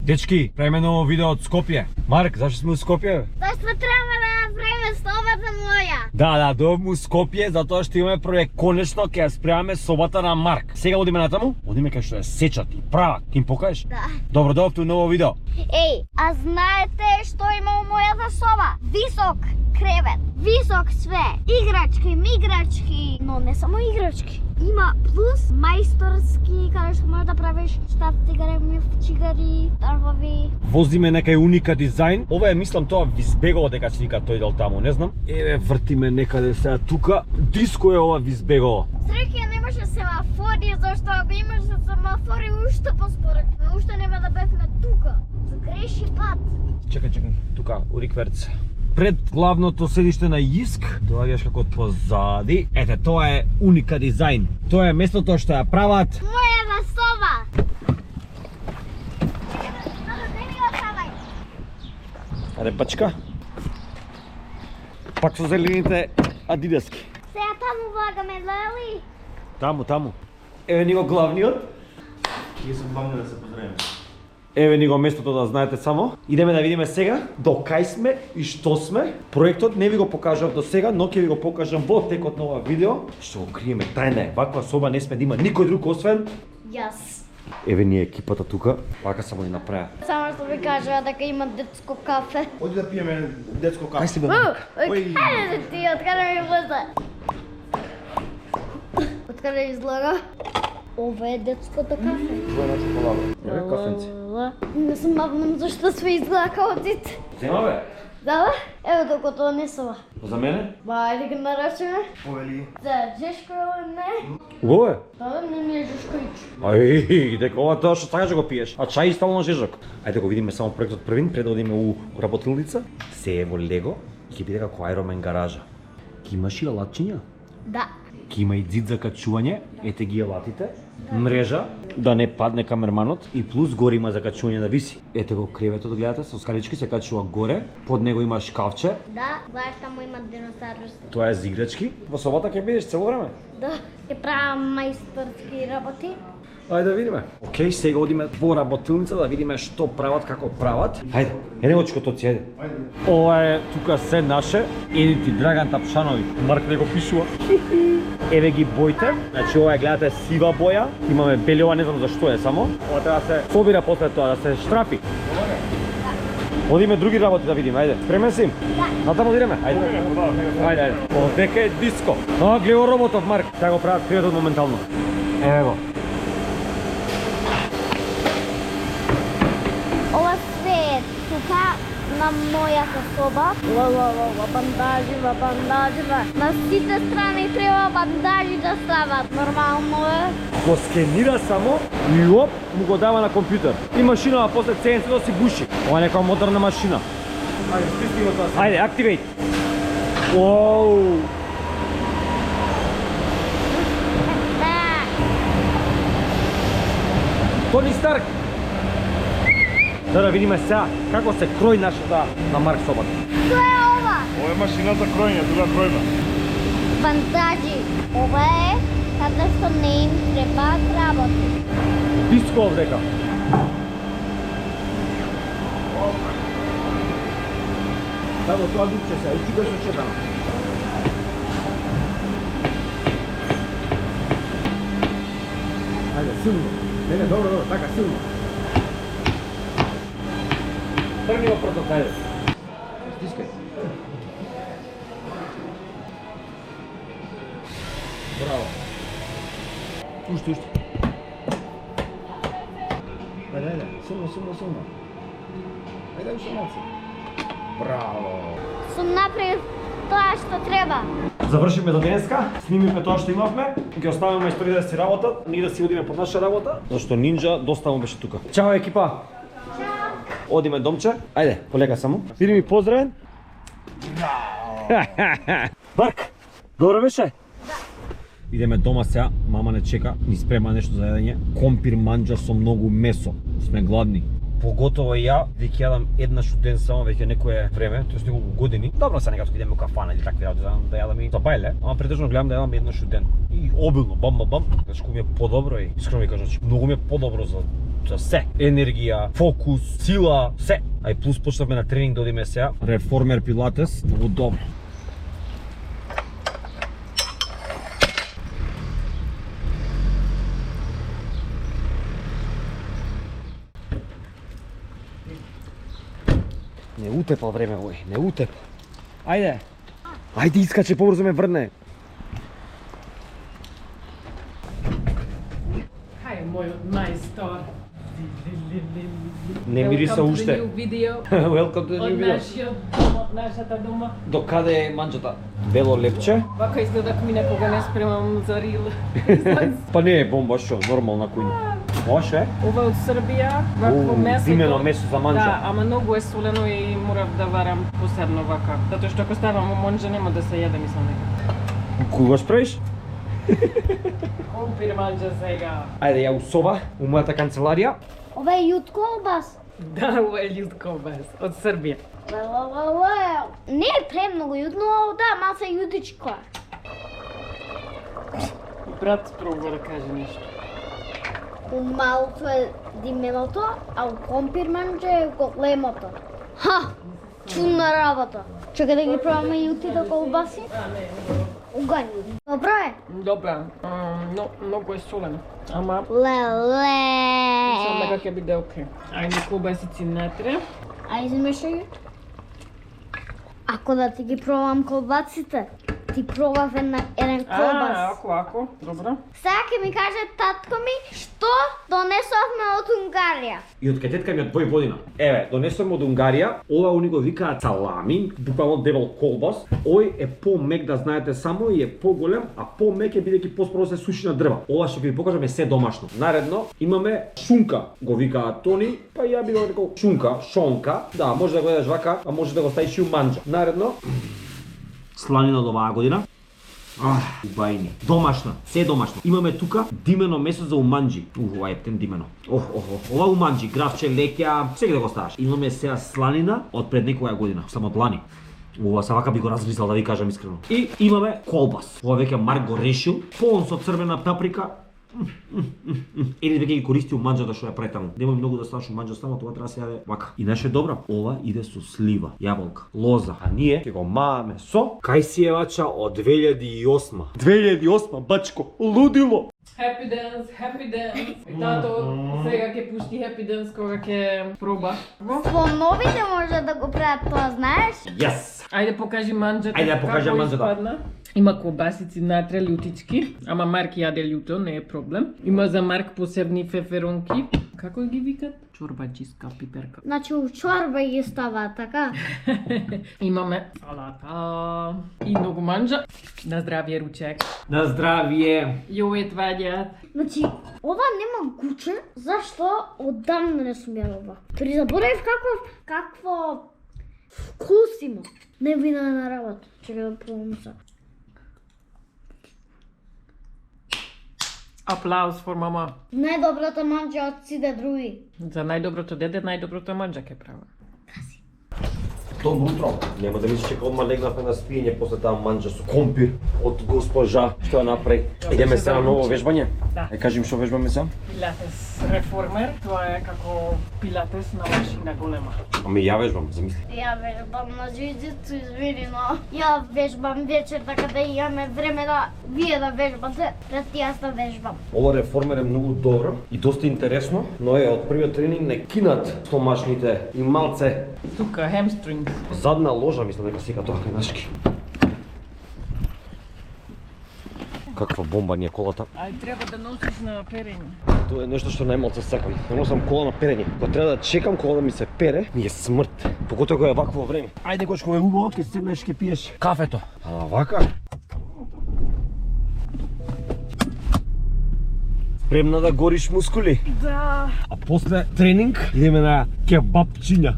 Дечки, правиме ново видео од Скопје. Марк, зашто сме у Скопје? Зашто треба да направиме собата моја? Да, дојдовме у Скопје затоа што имаме проект. Конечно ќе ја спремаме собата на Марк. Сега одиме натаму, одиме кај што е сечат и прават. Ќе им покажеш? Да. Добро, дојдовте у ново видео. Еј, а знаете што има у мојата соба? Висок кревет, висок све, играчки, миграчки, но не само играчки. Има плюс мајсторски, каде што можеш да правиш штафтигари, мивчигари, тарвави. Возиме некај уника дизајн. Ова е, мислам, тоа Визбегово дека се вика тој дел таму, не знам. Еве, вртиме некаде сега тука. Диско е ова Визбегово. Среќа немаше семафори, зашто ако имаше семафори уште поспоред. Уште нема да бевме тука. Загреши пат. Чекај, тука, у Рикверц. Пред главното седиште на ИСК, доаѓаш како позади. Ете, тоа е уника дизајн. Тоа е местото што ја прават. Мојата соба. Аре, бачка. Пак со зелените адидаски. Сега таму влагаме, лели? Таму. Еве ни го главниот. Ние сум бавни да се поздравиме. Еве ни го местото да знаете само. Идеме да видиме сега до кај сме и што сме. Проектот не ви го покажав до сега, но ќе ви го покажам во текот на ова видео. Што го криеме тајна е. Ваква соба не сме да има никој друг освен Јас. еве ни екипата тука. Вака само ни направи. Само што ви кажа дека има детско кафе. Оди да пиеме детско кафе. Кај си бе? Каде ти, откаде ми влезе? Откаде излага? Ова е детското кафе. Тоа е на чоколада. Еве кафенци. Не съм мавнам зашто све изгледа као дит. Зема бе. Да бе? Ево докато не сова. За мене? Ба, ајде ги нарачаме. Повели. За Жешко не? Убаво е. Да, не ми е Жешкоич. Ај, дека ова тоа што сакаш да го пиеш. А чај стално жежок. Ајде го видиме само проектот првин пред да одиме у работилница. Се е во Лего и ќе биде како Ironman гаража. Ки имаш и алатчиња? Да. Ки има и дзид за качување, ете ги алатите, мрежа, да не падне камерманот и плюс горе има за качување да виси. Ете го креветот, гледате, со скалички се качува горе, под него има шкафче, Да, гледаш таму има диносаурус. тоа е за играчки. Во собата ќе бидеш цело време. Да, ќе правам мајсторски работи. Ајде да видиме. Океј, сега одиме во работилница да видиме што прават, како прават. Ајде, ене очко тоци, ајде. Ова е тука се наше, еди ти Драган Тапшанови. Марк не го пишува. Еве ги боите. Значи ова е, гледате, сива боја. Имаме белива, не знам зашто е само. Ова треба да се собира после тоа, да се штрафи. Одиме други работи да видиме, ајде. Спремен си? Да. Натаму идеме? Ајде. Овдека е диско. Гледа роботов, Марк. Сега го прават креветот моментално. Еве го. Ова све е тука на мојата соба. Бандажи. На сите страни треба бандажи да стават. Нормално е. Го скенира само и оп, му го дава на компјутер. И машинава после CNC си буши. Ова е некоја модерна машина. Ајде, списти го тоа. Ајде, активейт. Оу. Тони Старк. Да видиме сега како се крои нашата на Марк собата. Тоа е ова. Ова е машина за кроење, тука кројба. Бандажи. Ова е каде што не им треба работи. Диско овдека. Само тоа дупче се, и ти го сочетано. Ајде, силно. Не, добро, така, силно. Тргни го прото, ајде. Стискај. Браво. Уште. Ајде, силно. Ајде, уште малце. Браво. Сум направив тоа што треба. Завршиме за денеска, снимивме тоа што имавме, ќе оставиме мајсторите да си работат, ние да си одиме под наша работа, зашто Нинџа доста му беше тука. Чао екипа! Одиме домче, ајде, полека само. Биди ми поздравен. Марк, добро беше? Да. Идеме дома сега, мама не чека, ни спрема нешто за јадење. Компир манџа со многу месо, сме гладни. Поготово и ја, веќе јадам еднаш у ден само веќе некое време, тоест неколку години. Добро се некако идеме у кафана или такви работи да јадам и за бајле, ама преtežно гледам да јадам еднаш у ден. И обилно, бам. Значи ми е подобро и искрено ви кажам, многу ми е подобро за Тоа се. Енергија, фокус, сила, се. Ај плюс почнавме на тренинг да одиме сега. Реформер пилатес, многу добро. Не утепа време овој, не утепа. Ајде. Ајде искаче, побрзо ме врне. Хај мојот мајстор. Не мириса уште. Welcome to the new Од video. нашиот дом, од нашата дома. До каде е манџата? Бело лепче? Вака изгледа ако ми некога не спремам за рил. Па не е бомба, шо, нормална кујна. Може? Ова е од Србија, вакво месо. Димено месо за манџа. Да, ама многу е солено и морав да варам посебно вака. Затоа што ако ставам во манџа нема да се јаде, мислам дека. Кој го справиш? Компир манџа сега. Ајде ја у соба, у мојата канцеларија. Ова е јут колбас. Да, ова е људ колбас од Србија. Не е премногу јут, но да, малце јутичко е. Брат пробува да каже нешто. У малото е дименото, а у компир манџа е големото. Ха! Чудна работа. Чекай да ги пробаме јутите колбаси. Угани. Добро е. Добра, но многу е солено. Ама Леле. мислам дека ќе биде окей. Ајде колбасици натре. А измешај ги. Ако да ти ги пробам колбаците, ти пробав еден колбас. Ако, добро. Сега ќе ми каже татко ми што донесовме од Унгарија. И од кај тетка ми од Војводина. Еве, донесуваме од Унгарија, ова уни го викаат салами, буквално дебел колбас. Ој е помек, да знаете само, и е поголем, а помек е бидејќи поспоро се суши на дрва. Ова што ќе ви покажам е се домашно. Наредно имаме шунка, го викаат тони, па ја би го рекол шунка, шонка. Да, може да го едеш вака, а може да го ставиш и у манџа. Наредно сланина од оваа година. Убајни. Домашна, се домашно. Имаме тука димено месо за уманџи. Ова е птен димено. Ова уманџи, гравче, леќа, сега да го ставаш. Имаме сега сланина од пред некоја година, само од лани. Ова са вака би го разгризал, да ви кажам искрено. И имаме колбас. Ова веќе Марк го решил, полн со црвена паприка. Или веќе ги користи уманџата што ја прави таму. Немој многу да ставаш уманџа само, тоа треба да се јаде вака. И наше добро, ова иде со слива, јаболка, лоза. А ние ќе го маваме со кајсиевача од 2008. 2008, бачко, лудило. Happy dance, happy dance. Тато сега ќе пушти happy dance кога ќе проба. Во новите може да го прават тоа, знаеш? Yes. Ајде покажи манџата. Ајде да покажам како манџата. испадна. Има колбасици натре љутички, ама Марк јаде љуто, не е проблем. Има за Марк посебни феферонки. Како ги викат? Чорбаджиска пиперка. Значи у чорба ги става така. Имаме салата и многу манџа. На здравје, ручек. На здравје. Јоет ваѓаат. Значи, ова нема гуче, зашто одамна не сум јела ова. При заборавив какво вкус има. Не вида на работа. Чекай да пробам сега. Аплауз for мама. Најдобрата манџа од сите други. За најдоброто дете, најдоброто манџа ќе правам. Добро утро. Нема да мислиш дека одма легнавме на спиење после таа манџа со компир од госпожа што ја направи. Идеме сега на ново вежбање. Да. Кажи ми што вежбаме сега? Пилатес реформер, тоа е како пилатес на машина голема. Ами ја вежбам, замисли. Ја вежбам на жицицу, извини, но ја вежбам вечер, така да имаме време да вие да вежбате, пред јас да вежбам. Ова реформер е многу добро и доста интересно, но е од првиот тренинг не кинат стомашните и малце Тука хемстринг. задна ложа, мислам дека сека тоа кајнашки. Каква бомба ни е колата. Ај треба да носиш на перење. Тоа е нешто што најмалце сакам. Да носам кола на перење. Кога треба да чекам кола да ми се пере, ми е смрт. Поготоа кога е вакво време. Ајде кога е убаво, ќе седнеш ќе пиеш кафето. А вака? Спремна да гориш мускули? Да. А после тренинг идеме на кебапчиња.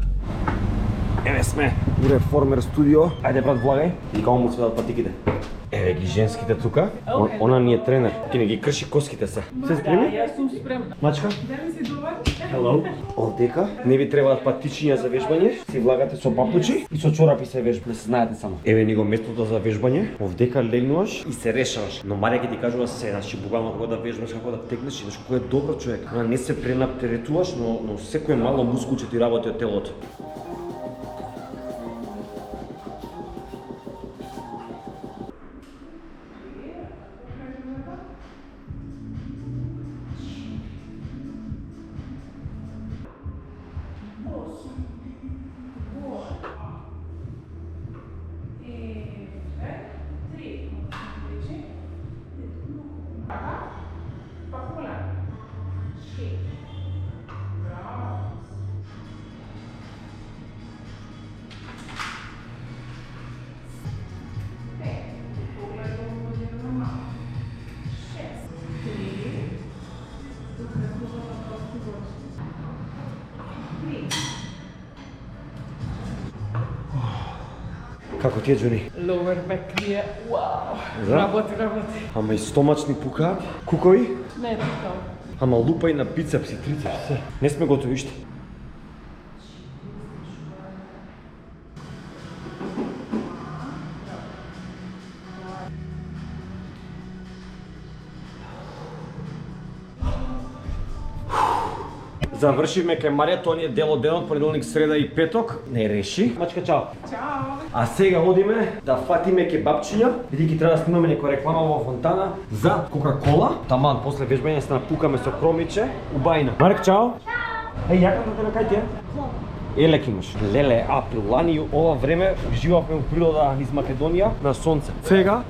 Еве сме у Реформер студио. Ајде брат, влагај. И као му сведат патиките. Еве ги женските тука. Она ни е тренер. Ти не ги крши коските се. Се спремни? Јас сум спремна. Мачка? Дали си добар? Hello. Овдека не ви требаат патичиња за вежбање. Си влагате со папучи и со чорапи се вежба. Да се знаете само. Еве ни го местото за вежбање. Овдека легнуваш и се решаваш. Но Марија ќе ти кажува се, значи буквално како да вежбаш, како да текнеш и колку е добар човек. Она не се пренаптеретуваш, но секое мало мускулче ти работи од телото. Како ти е, Джуни? Lower back ми е, вау. Да? Работи. Ама и стомачни пукаат, кукови, Не е така. ама лупа и на бицепс и трицепс, се. Не сме готови уште. Завршивме кај Марија, тоа ни е дел од денот, понеделник, среда и петок. Не реши. Мачка, чао. Чао. А сега одиме да фатиме кебапчиња, бидејќи треба да снимаме некоја реклама во Фонтана за Кока-кола. Таман после вежбање се напукаме со кромиче у бајна. Марк, чао. Чао. Јаката тебе кај ти е? Елек имаш. Леле, април, лани ова време живеевме у природа низ Македонија на сонце. Сега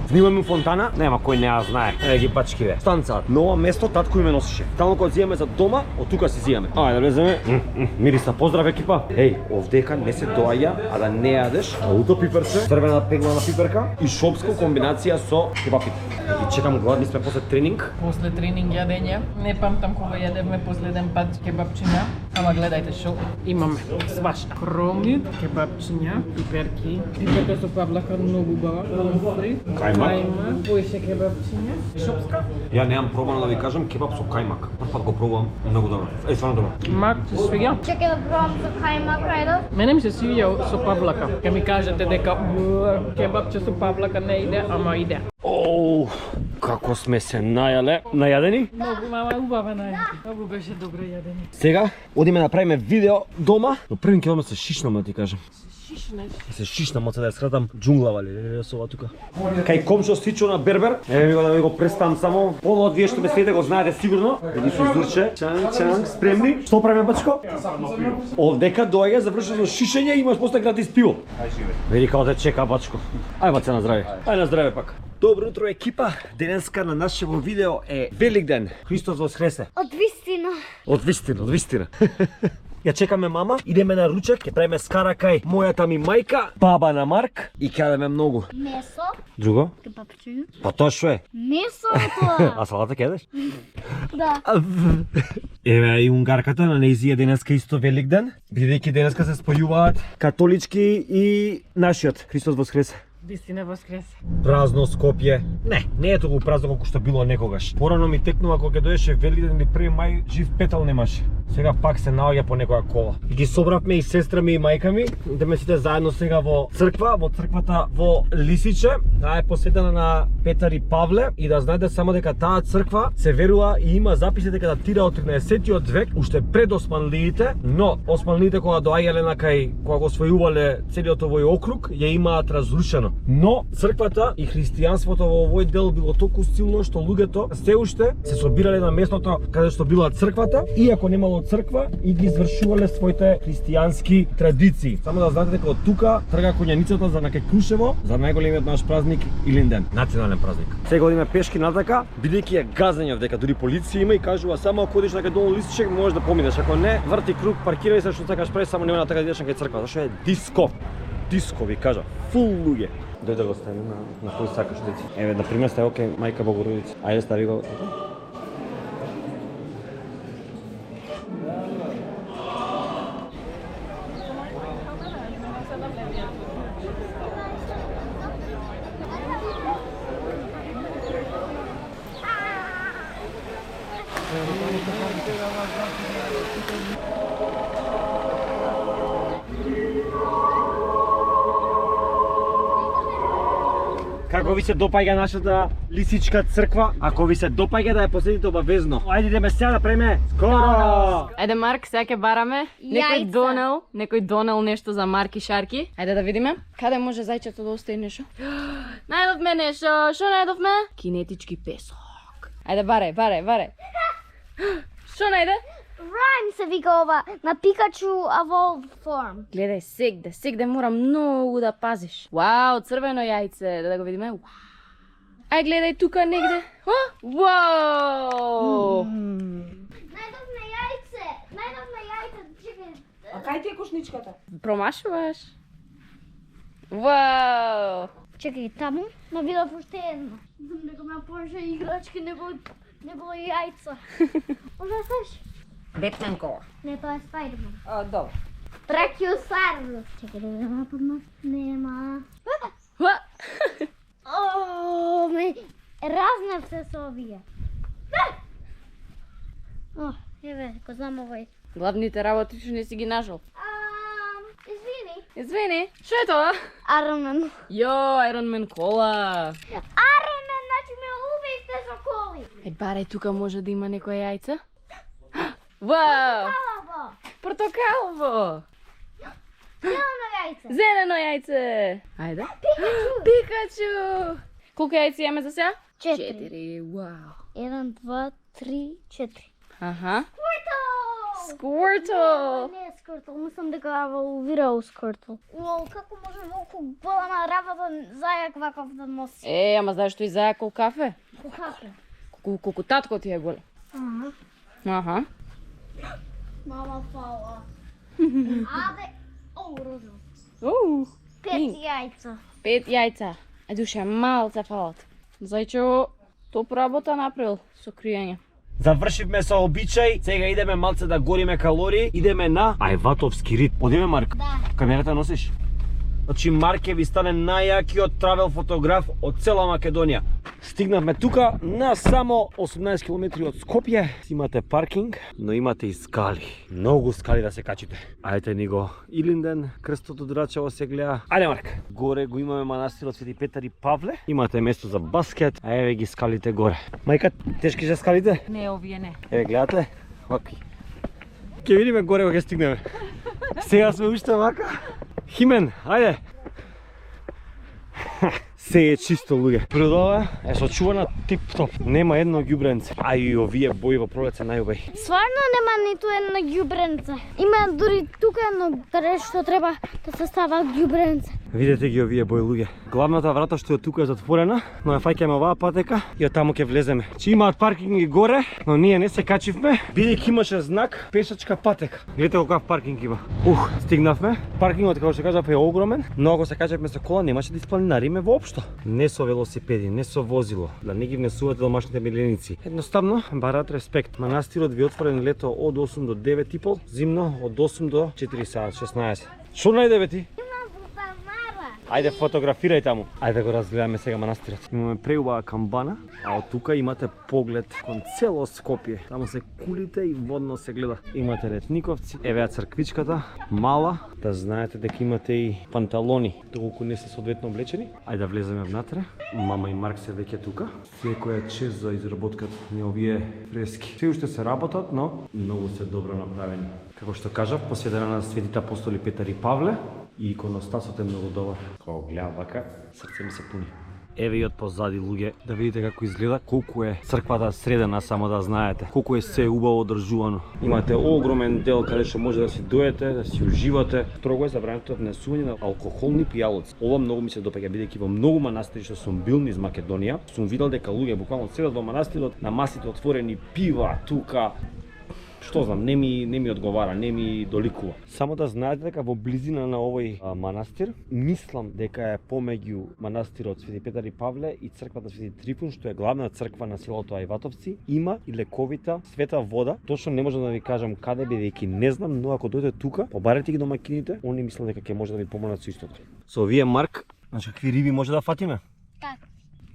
снимаме у Фонтана, нема кој не ја знае. Еве ги пачкиве. Станцаат. На ова место татко ме носише. Таму кога зијаме за дома, од тука си зијаме. Ајде да влеземе. Мириса, поздрав екипа. Еј, овдека не се доаѓа, а да не јадеш луто пиперче, црвена пеглана пиперка и шопска комбинација со кебапите. Ги чекам гладни сме после тренинг. После тренинг јадење, не памтам кога јадевме последен пат кебапчиња, ама гледајте шо имаме. Свашта. Кромит, кебапчиња, пиперки, пиперка со павлака многу убава, помфри, кајмак, поише кебапчиња, шопска. Ја немам пробано да ви кажам кебап со кајмак. Прв пат го пробувам, многу добро. Стварно добро. Мак се свиѓа. Чекай да пробам со кајмак, рајдов. Мене ми се свиѓа со павлака. Ке ми кажете дека кебапче со павлака не иде, ама иде. Оу, како сме се најале. Најадени? Многу мама убава најаде. Многу беше добро јадење. Сега одиме да правиме видео дома. Но првин ќе одиме се шишнам да ти кажам. Шишнеш. Се шишнам од да ја скратам джунглава ли со ова тука. Кај комшо Сичо на бербер. Еве ми го да ви го представам само. Полу од вие што ме следите го знаете сигурно. Еди со Зурче. Чанг, спремни? Што правиме, бачко? Овдека доаѓа, заврши со шишење и имаш после гратис пиво. Види како те чека, бачко. Ај баце на здраве. Ај на здраве пак. Добро утро, екипа. Денеска на нашево видео е Великден. Христос воскресе. Од вистина. Од вистина, од вистина. Ја чекаме мама, идеме на ручек, ќе правиме скара кај мојата ми мајка, баба на Марк и ќе јадеме многу. Месо, Друго? кебапчиња. Па тоа што е? Месо е тоа. А салата ќе јадеш? Да. Еве и унгарката на нејзија денеска исто Великден, бидејќи денеска се спојуваат католички и нашиот Христос воскресе. Вистина воскресе. Празно Скопје. Не е толку празно колку што било некогаш. Порано ми текнува кога ќе доеше Великден или 1 мај, жив петал немаше. Сега пак се наоѓа по некоја кола. И ги собравме и сестра ми и мајка ми, идеме сите заедно сега во црквата во Лисиче. Таа е посветена на Петар и Павле и да знаете само дека таа црква се верува и има записи дека датира од 13-тиот век, уште пред османлиите, но османлиите кога доаѓале на кај, кога го освојувале целиот овој округ, ја имаат разрушено. Но црквата и христијанството во овој дел било толку силно што луѓето се уште се собирале на местото каде што била црквата, иако немало црква, и ги извршувале своите христијански традиции. Само да знаете дека од тука трга конјаницата за наке Крушево, за најголемиот наш празник Илинден, национален празник. Сега одиме пешки натака, бидејќи е газење дека дури полиција има и кажува само ако одиш наке долу Лисиче можеш да поминеш, ако не врти круг, паркирај се што сакаш прави, само нема натака да идеш кај црква, зашто е диско. Диско ви кажа, фул луѓе. Дој да го стави на кој сакаш деци. Еве, на пример стави окей, мајка Богородица. Ајде стави го. Како ви се допаѓа нашата лисичка црква? Ако ви се допаѓа да ја посетите обавезно. Ајде идеме сега да преме. Скоро! Ајде Марк, сега ќе бараме. Некој донел нешто за Марки Шарки. Ајде да видиме. Каде може зајчето да остави нешто? Најдовме нешто. Што најдовме? Кинетички песок. Ајде барај. Што најде? Rhyme се вика ова на Pikachu Evolved Form. Гледај, сегде мора многу да пазиш. Вау, црвено јајце, да го видиме. Ај гледај тука негде. Вау! Најдовме јајце, чекај. А кај ти е кошничката? Промашуваш? Вау! Чекај, таму, но видов уште едно. Него ме повеќе играчки, него јајца. Ова слеш? Бетенко. Не, тоа е Spider-Man. А, добро. Брахиосарус. Чекај да видам нападно. Нема. О, ме разнав се со овие. О, еве, го знам овој. Главните работи што не си ги нашол. Извини. Извини, што е тоа? Iron Man. Јо, Iron Man кола. Iron Man, значи ме убивте со коли. Барај, тука може да има некој јајце. Вау! Алабо. Портокалово! Зелено јајце. Зелено јајце! Ајде. Пикачу. Пикачу! Колку јајци имаме за сега? 4. Вау! 1, 2, 3, 4. Аха. Squirtle! Squirtle! Не е Squirtle, мислам дека ава увирал Squirtle. Уау, како може волку голема работа зајак ваков да носи? Ама знаеш што и зајак кол кафе? Кокапе. Колку татко ти е голем. Аха. Мама фала. Аде, розо. 5 јајца. 5 јајца. Душа, малце фалат. Зајчево, топ работа направил со криење. Завршивме со обичај, сега идеме малце да гориме калории, идеме на Ајватовски рид. Одиме Марк? Да. Камерата носиш? Значи Марк ќе ви стане најјакиот травел фотограф од цела Македонија. Стигнавме тука на само 18 км од Скопје. Имате паркинг, но имате и скали. Многу скали да се качите. Ајте ни го Илинден, крстото Драчево се гледа. Ајде Марк. Горе го имаме манастирот Свети Петар и Павле. Имате место за баскет, а еве ги скалите горе. Мајка, тешки се скалите? Не, овие не. Еве гледате? Ваки. Ќе видиме горе кога ќе стигнеме. Сега сме уште вака. Химен, ајде! Се е чисто, луѓе. Природава е сочувана тип-топ. Нема едно ѓубренце. А и овие бои во пролет се најубави. Стварно нема ниту едно ѓубренце. Има дури тука едно каде што треба да се става ѓубренце. Видете ги овие бои, луѓе. Главната врата што е тука е затворена, но ја фаќаме оваа патека и од таму ќе влеземе. Че имаат паркинги горе, но ние не се качивме, бидејќи имаше знак пешачка патека. Гледате каков паркинг има. Стигнавме. Паркингот, како што кажав, е огромен, но ако се качевме со кола немаше да испланинариме воопшто. Не со велосипеди, не со возило, да не ги внесувате домашните миленици. Едноставно, барат респект. Манастирот ви отворен лето од 8 до 9:30, зимно од 8 до 4 саат, 16. Што најдеве ти? Ајде фотографирај таму. Ајде да го разгледаме сега манастирот. Имаме преубава камбана, а од тука имате поглед кон цело Скопје. Таму се кулите и водно се гледа. Имате ретниковци, еве ја црквичката, мала, да знаете дека имате и панталони, доколку не се соодветно облечени. Ајде да влеземе внатре. Мама и Марк се веќе тука. Секоја чест за изработката на овие фрески. Се уште се работат, но многу се добро направени. Како што кажав, посветена на светите апостоли Петар и Павле, и иконостасот е многу добар. Кога гледам вака, срце ми се пуни. Еве и од позади, луѓе, да видите како изгледа, колку е црквата средена, само да знаете. Колку е се убаво одржувано. Имате огромен дел каде што може да си дојдете, да си уживате. Строго е забрането внесување на алкохолни пијалоци. Ова многу ми се допаѓа, бидејќи во многу манастири што сум бил низ Македонија, сум видел дека луѓе буквално седат во манастирот, на масите отворени пива, тука. Што знам, не ми одговара, не ми доликува. Само да знаете дека во близина на овој манастир, мислам дека е помеѓу манастирот Свети Петар и Павле и црквата Свети Трифун, што е главна црква на селото Ајватовци, има и лековита света вода. Точно не можам да ви кажам каде, бидејќи не знам, но ако дојдете тука, побарете ги домакините, они мислам дека ќе може да ви помогнат со истото. Со овие Марк, значи какви риби може да фатиме? Как?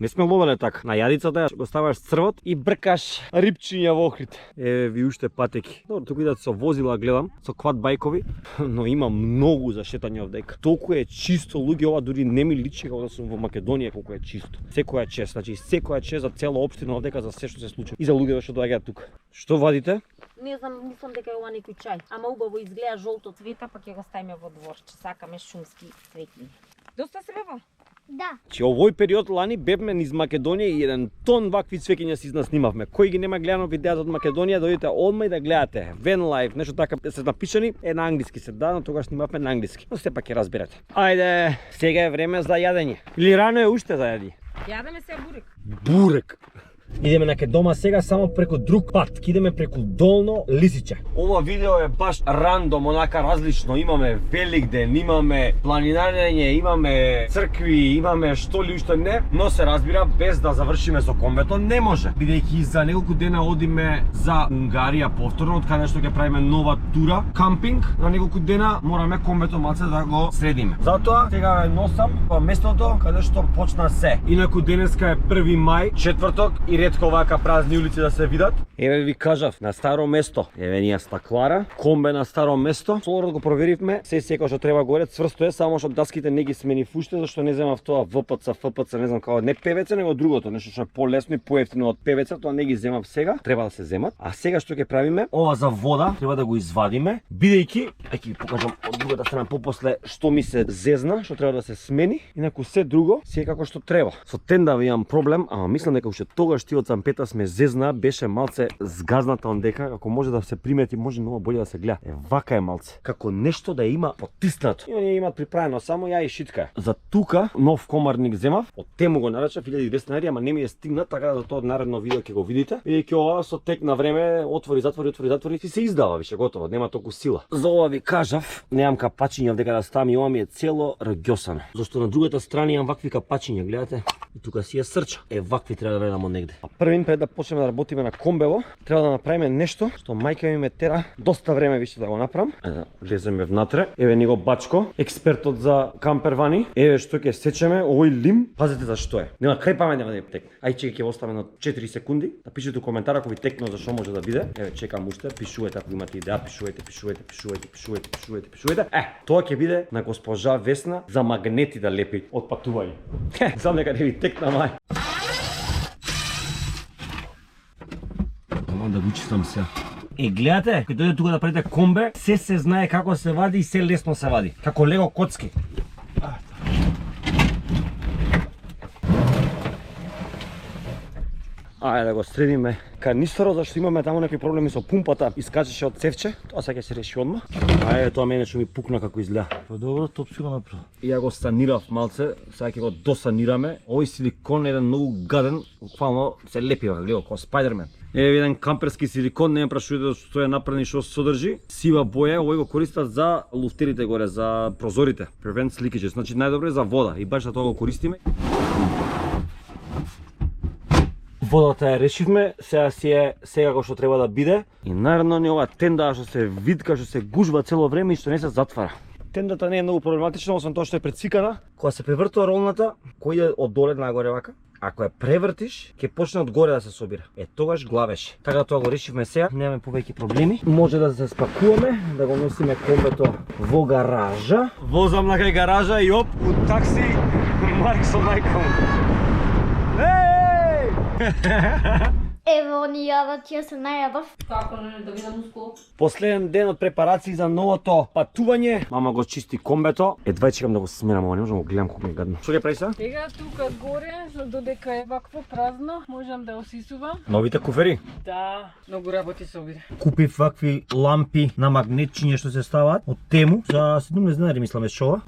Не сме ловеле така. На јадицата го ставаш црвот и бркаш рипчиња во охрид. Ви уште патеки. Добро, туку идат со возила гледам, со квад бајкови, но има многу за шетање овдека. Толку е чисто, луѓе, ова дури не ми личи како да сум во Македонија колку е чисто. Секоја чест, значи секоја чест за цела општина овдека за се што се случува и за луѓето што доаѓаат тука. Што вадите? Не знам, мислам дека е ова некој чај. Ама убаво изгледа жолто цвета, па ќе го ставиме во дворче. Сакаме шумски цветни. Доста се беба? Да. Че овој период лани бевме низ Македонија и 1 тон вакви цвеќиња си изснимавме. Кој ги нема гледано видеа од Македонија, дојдете одма и да гледате. Van Life, нешто така се напишани, на англиски се да, но тогаш снимавме на англиски. Но сепак ќе разберете. Ајде, сега е време за јадење. Или рано е уште за јади? Јадеме се бурек. Бурек. Идеме на дома сега само преку друг пат, идеме преку Долно Лисиче. Ова видео е баш рандом, онака различно. Имаме Великден, имаме планинарење, имаме цркви, имаме што ли уште не, но се разбира без да завршиме со комбето не може. Бидејќи за неколку дена одиме за Унгарија повторно, од каде што ќе правиме нова тура, кампинг. На неколку дена мораме комбето малце да го средиме. Затоа сега ве носам по местото каде што почна се. Инаку денеска е 1 мај, четврток и ретко вака празни улици да се видат. Еве ви кажав, на старо место. Еве ние стаклара, комбе на старо место. Солорот го проверивме, се секој што треба горе, цврсто е, само што даските не ги сменив уште, зашто не земав тоа ВПЦ, ФПЦ, не знам како, не ПВЦ, него другото, нешто што е полесно и поевтино од ПВЦ, тоа не ги земав сега, треба да се земат. А сега што ќе правиме, ова за вода, треба да го извадиме, бидејќи, ќе ви покажам од другата страна попосле што ми се зезна, што треба да се смени, инаку се друго, се како што треба. Со тендава имам проблем, ама мислам дека уште тогаш ти од сампета сме зезна, беше малце згазната ондека, како може да се примети, може многу боле да се гледа. Вака е малце, како нешто да има потиснато. И оние имаат приправено само ја и шитка. За тука нов комарник земав, од Тему го наречав 1200 нари, ама не ми е стигна, така да за тоа наредно видео ќе го видите. Бидејќи ова со тек на време отвори, затвори, си се издава више готово, нема толку сила. За ова ви кажав, немам капачиња дека да ставам и ова ми е цело рагјосано. Зашто на другата страна имам вакви капачиња, гледате? И тука си е срча. Вакви треба да ведам од негде. А првин пред да почнеме да работиме на комбево, треба да направиме нешто што мајка ми ме тера доста време више да го направам. Да влеземе внатре. Еве него Бачко, експертот за кампервани. Еве што ќе сечеме, овој лим. Пазете за што е. Нема крај памет нема да ја текне. Ај чека ќе оставаме на 4 секунди. Да пишете у коментар ако ви текно за што може да биде. Еве чекам уште, пишувате ако имате идеја, пишувате. Тоа ќе биде на госпожа Весна за магнети да лепи од патување. Знам дека не ви текна мај. Да го чистам сега. Гледате, кога дојде тука да правите комбе, се знае како се вади и се лесно се вади. Како лего коцки. Ајде да го средиме канистерот, зашто имаме таму некои проблеми со пумпата, искачеше од цевче, тоа сега ќе се реши одма. Ајде, тоа мене што ми пукна како изгледа. Па добро, топ си го направи. И ја го санирав малце, сега ќе го досанираме. Овој силикон е еден многу гаден, буквално се лепи вака, гледа, како Спајдермен. Еве еден камперски силикон, не ме прашувате што е направен и што содржи. Сива боја, овој го користат за луфтерите горе, за прозорите. Prevent leakages, значи најдобро е за вода и баш за тоа го користиме. Водата ја решивме, сега си е сега што треба да биде. И наредно ни ова тенда што се витка, што се гужва цело време и што не се затвара. Тендата не е многу проблематична, освен тоа што е прецикана. Кога се превртува ролната, кој иде од доле нагоре вака, ако ја превртиш, ќе почне од горе да се собира. Тогаш главеше. Така тоа го решивме сега, немаме повеќе проблеми. Може да се спакуваме, да го носиме комбето во гаража. Возам на кај гаража и оп, у такси Марк со мајка. Ево, они јадат, ја се најадов. Како не да видам ускоро? Последен ден од препарации за новото патување. Мама го чисти комбето. Едва чекам да го сменам, ова не можам да го гледам колку ми е гадно. Што ќе прави сега? Сега тука горе, за додека е вакво празно, можам да осисувам. Новите куфери. Да, многу работи се обиде. Купив вакви лампи на магнетчиња што се ставаат од Тему за 17 денари мислам беше ова.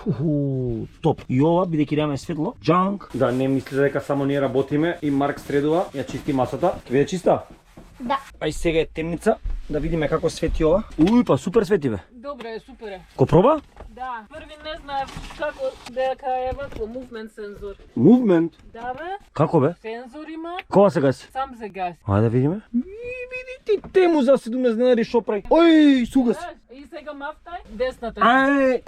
Топ. И ова бидејќи немаме светло, джанк. Да не мислите дека само ние работиме и Марк средува, ја чисти масата. Ќе биде чиста? Да. Ај сега е темница, да видиме како свети ова. Па супер свети бе. Добре е, супер е. Ко проба? Да, први не знаев како дека е вакво movement сензор. Movement? Да бе, Како бе? сензор има, Кога се гаси? сам се гаси. Ајде да видиме. Види ти Тему за 17 денари шо прави. Ој, сугас. И се го мафтај, десната. Ај!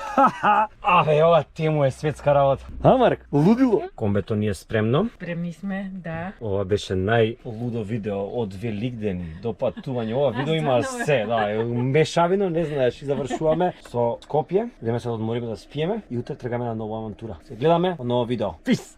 Абе, ова тему е светска работа. А, Марк, лудило. Комбето ни е спремно. Спремни сме, да. Ова беше најлудо видео од Великден до патување. Ова видео има се, да, мешавино, не знаеш, и завршуваме со Скопје. Идеме се да одмориме да спиеме и утре тргаме на нова авантура. Се гледаме во ново видео. Пис!